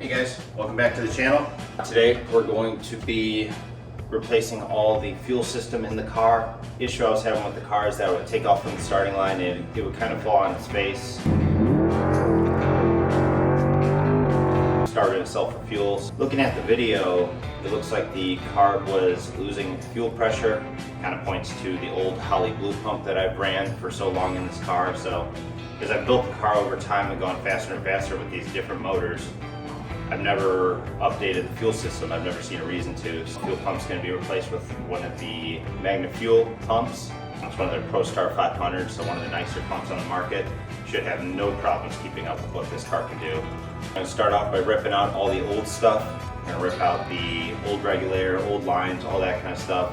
Hey guys, welcome back to the channel. Today we're going to be replacing all the fuel system in the car. The issue I was having with the car is that it would take off from the starting line and it would kind of fall on its face. Started itself for fuels. Looking at the video, it looks like the carb was losing fuel pressure. Kind of points to the old Holley blue pump that I've ran for so long in this car. So as I've built the car over time and gone faster and faster with these different motors, I've never updated the fuel system. I've never seen a reason to. So the fuel pump's going to be replaced with one of the Magnaflow pumps. It's one of their ProStar 500, so one of the nicer pumps on the market. Should have no problems keeping up with what this car can do. I'm going to start off by ripping out all the old stuff. I'm going to rip out the old regulator, old lines, all that kind of stuff.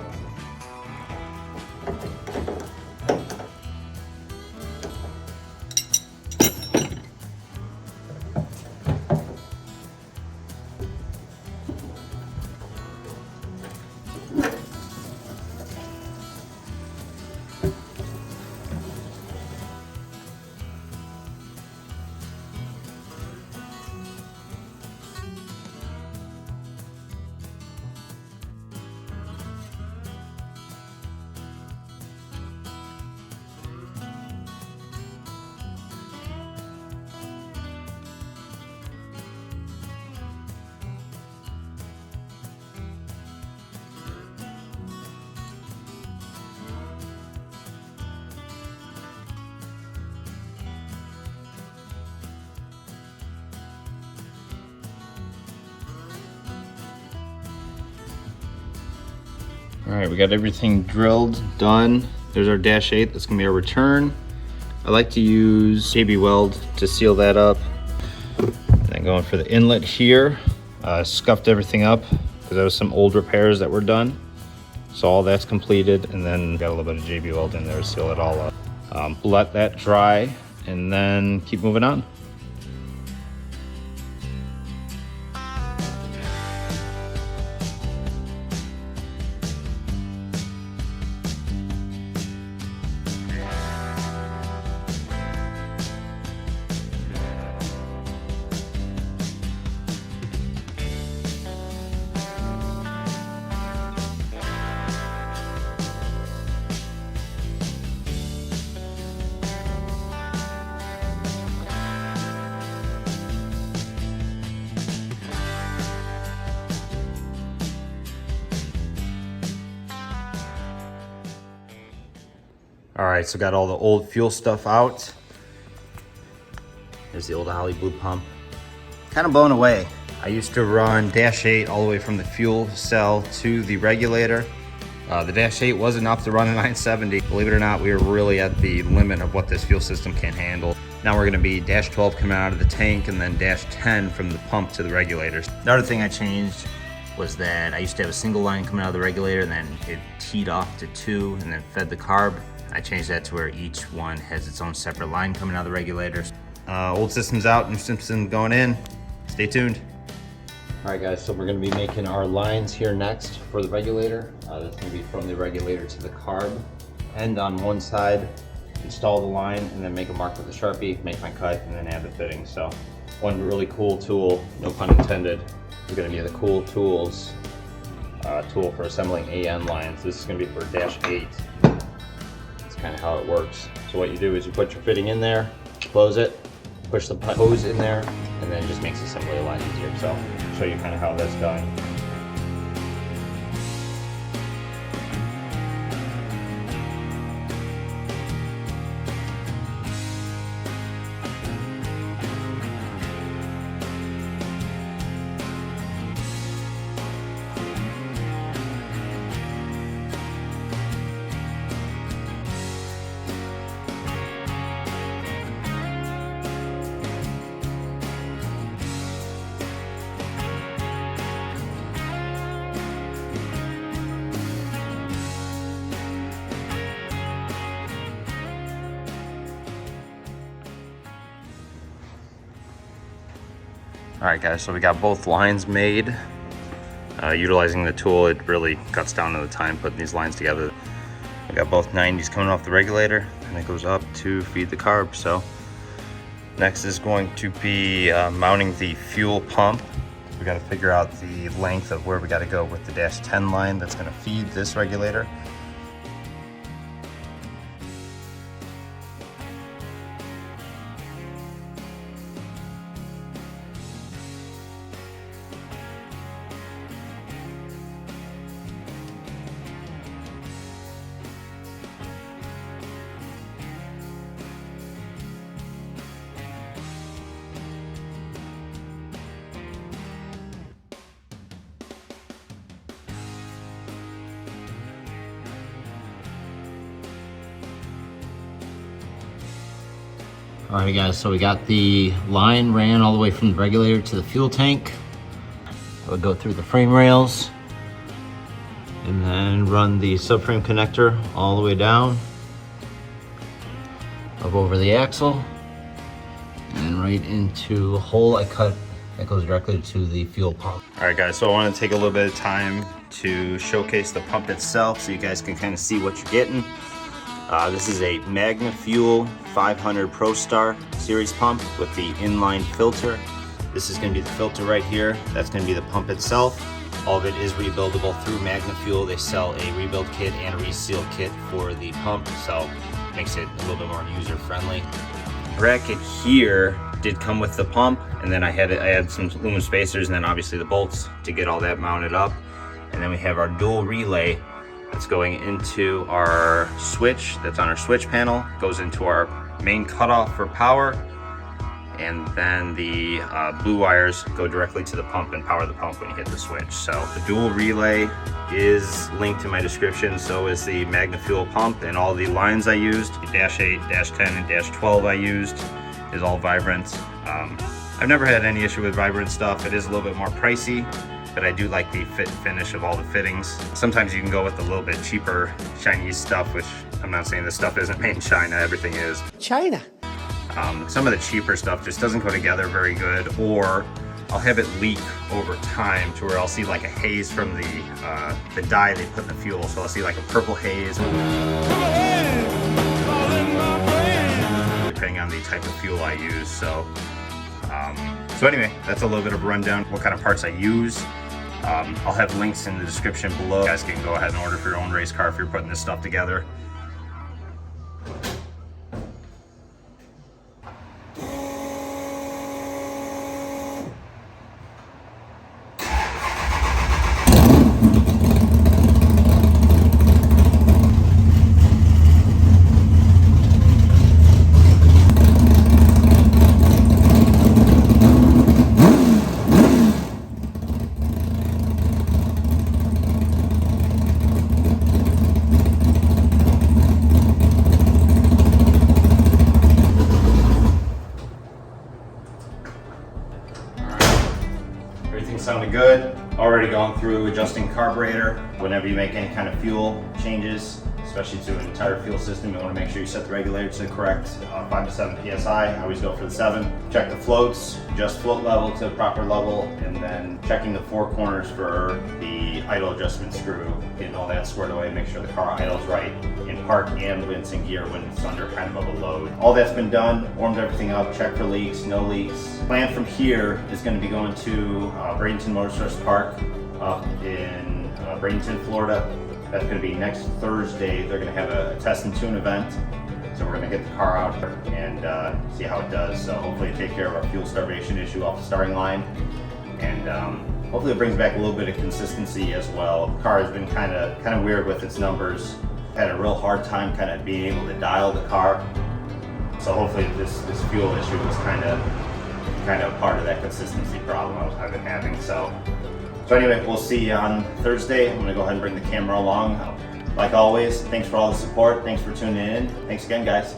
All right, we got everything drilled, done. There's our dash 8, that's gonna be our return. I like to use JB Weld to seal that up. And then going for the inlet here, scuffed everything up because there was some old repairs that were done. So all that's completed, and then got a little bit of JB Weld in there to seal it all up. Let that dry and then keep moving on. All right, so got all the old fuel stuff out. There's the old Holley blue pump. Kind of blown away. I used to run dash 8 all the way from the fuel cell to the regulator. The dash 8 was enough to run a 970. Believe it or not, we were really at the limit of what this fuel system can handle. Now we're gonna be dash 12 coming out of the tank and then dash 10 from the pump to the regulators. The other thing I changed was that I used to have a single line coming out of the regulator and then it teed off to 2 and then fed the carb. I changed that to where each one has its own separate line coming out of the regulators. Old system's out, new system going in. Stay tuned. All right guys, so we're gonna be making our lines here next for the regulator. That's gonna be from the regulator to the carb. End on one side, install the line, and then make a mark with a Sharpie, make my cut, and then add the fitting. So one really cool tool, no pun intended, is gonna be the Cool Tools tool for assembling AN lines. This is gonna be for dash 8. Kind of how it works. So what you do is you put your fitting in there, close it, push the hose in there, and then it just makes assembly a lot easier. So I'll show you kind of how that's done. All right guys, so we got both lines made. Utilizing the tool, it really cuts down to the time putting these lines together. We got both 90s coming off the regulator, and it goes up to feed the carb. So Next is going to be mounting the fuel pump. We got to figure out the length of where we got to go with the dash 10 line that's going to feed this regulator. Alrighty guys, so we got the line ran all the way from the regulator to the fuel tank. I would go through the frame rails and then run the subframe connector all the way down, up over the axle, and right into a hole I cut that goes directly to the fuel pump. Alright guys, so I want to take a little bit of time to showcase the pump itself so you guys can kind of see what you're getting. This is a Magnaflow 500 ProStar series pump with the inline filter. This is going to be the filter right here. That's going to be the pump itself. All of it is rebuildable through Magnaflow. They sell a rebuild kit and a reseal kit for the pump, so it makes it a little bit more user friendly. Bracket here did come with the pump, and then I had some aluminum spacers and then obviously the bolts to get all that mounted up. And then we have our dual relay that's going into our switch, that's on our switch panel, goes into our main cutoff for power, and then the blue wires go directly to the pump and power the pump when you hit the switch. So the dual relay is linked in my description, so is the Magnaflow pump, and all the lines I used, the dash 8, dash 10, and dash 12 I used, is all Vibrant. I've never had any issue with Vibrant stuff. It is a little bit more pricey, but I do like the fit and finish of all the fittings. Sometimes you can go with a little bit cheaper Chinese stuff, which I'm not saying this stuff isn't made in China, everything is. China. Some of the cheaper stuff just doesn't go together very good, or I'll have it leak over time to where I'll see like a haze from the dye they put in the fuel. So I'll see like a purple haze, depending on the type of fuel I use. So anyway, that's a little bit of a rundown, what kind of parts I use. I'll have links in the description below. You guys can go ahead and order for your own race car if you're putting this stuff together. Everything sounded good. Already gone through adjusting carburetor. Whenever you make any kind of fuel changes, especially to an entire fuel system, you want to make sure you set the regulator to the correct 5 to 7 psi. I always go for the 7. Check the floats, adjust float level to the proper level, and then checking the 4 corners for the idle adjustment screw, getting all that squared away, make sure the car idles right in park and when it's in gear when it's under kind of a load. All that's been done, warmed everything up, checked for leaks, no leaks. Plan from here is going to be going to Bradenton Motorsports Park up in Bradenton, Florida. That's going to be next Thursday. They're going to have a test and tune event. So we're going to get the car out and see how it does. So hopefully take care of our fuel starvation issue off the starting line. And hopefully it brings back a little bit of consistency as well. The car has been kind of weird with its numbers. Had a real hard time kind of being able to dial the car. So hopefully this fuel issue was kind of part of that consistency problem I've been having. So anyway, we'll see you on Thursday. I'm gonna go ahead and bring the camera along. Like always, thanks for all the support. Thanks for tuning in. Thanks again, guys.